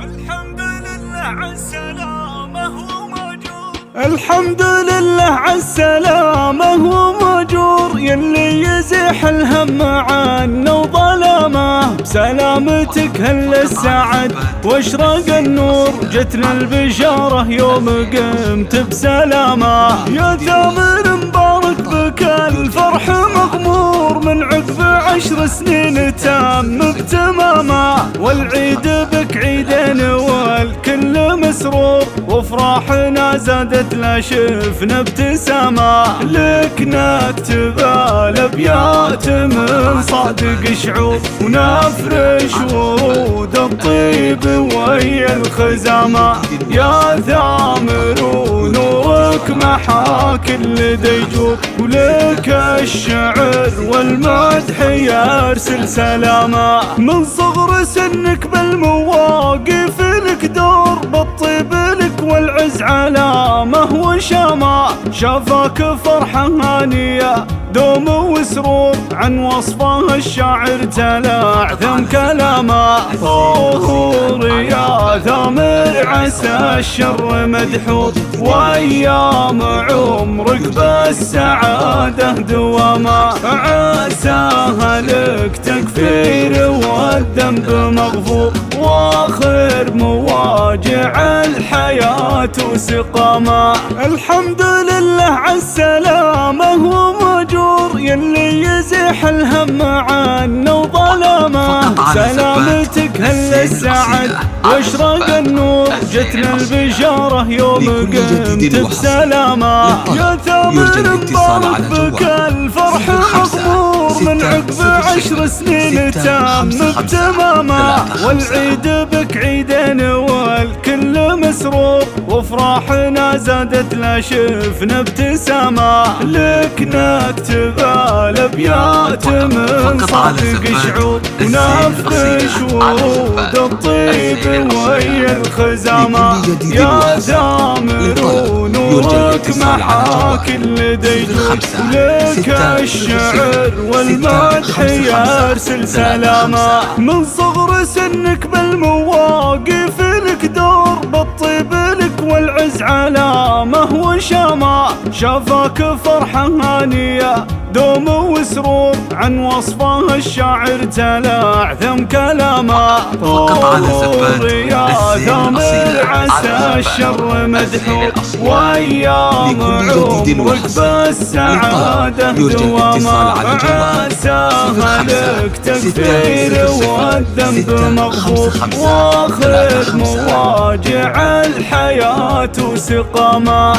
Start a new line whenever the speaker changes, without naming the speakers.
الحمد لله عالسلامة هو ماجور.
الحمد لله عالسلامة هو ماجور، يلي يزيح الهم عنا وظلامه. بسلامتك هل السعد واشرق النور، جتنا البشارة يوم قمت بسلامه. يا ثامر مبارك بك الفرح مغمور، من عقب 10 سنين تم بتمامه. والعيد بك عيدين والكل مسرور، وافراحنا زادت لا شفنا ابتسامه. لك نكتب الابيات من صادق شعور، ونفرش ورود الطيب ويا الخزامه. يا ثامر ونورك محا كل ديجور، ولك الشعر والمدح يرسل سلامه. من صغر سنك بالمواقف لك دور، بالطيب لك والعز علامه وشامه. شافاك فرحة هانية دوم وسرور، عن وصفه الشاعر تلعثم كلامه. طهور يا ثامر عسى الشر مدحور، وايام عمرك بالسعادة دواما. عساها لك تكفير والذنب مغفور، واخر مواجع الحياة وسقامة. الحمد لله عالسلامة هو ماجور، يلي يزيح الهم عنا وظلامه. سلامتك هل السعد واشرق النور، جتنا البشارة يوم قمت بسلامه. يا ثامر مبارك بك الفرح مغمور، من عقب 10 سنين تم بتمامه. والعيد بك عيدين والكل مسرور، وافراحنا زادت لا شفنا ابتسامه. لك نكتب الابيات من صادق شعور، ونفرش ورود الطيب ويا الخزامه. يا ثامر ونورك محا كل ديجور، ولك الشعر والمدح يرسل سلامه. من صغر سنك بالمواقف لك دور، بالطيب لك والعز علامه وشامه. شافاك فرحة هانية دوم وسرور، عن وصفه الشاعر تلعثم كلامه. طهور يا ثامر عسى الشر مدحور، وايام عمرك بالسعادة دواما. عساها لك تكفير والذنب مغفور، واخر مواجع الحياة وسقامه.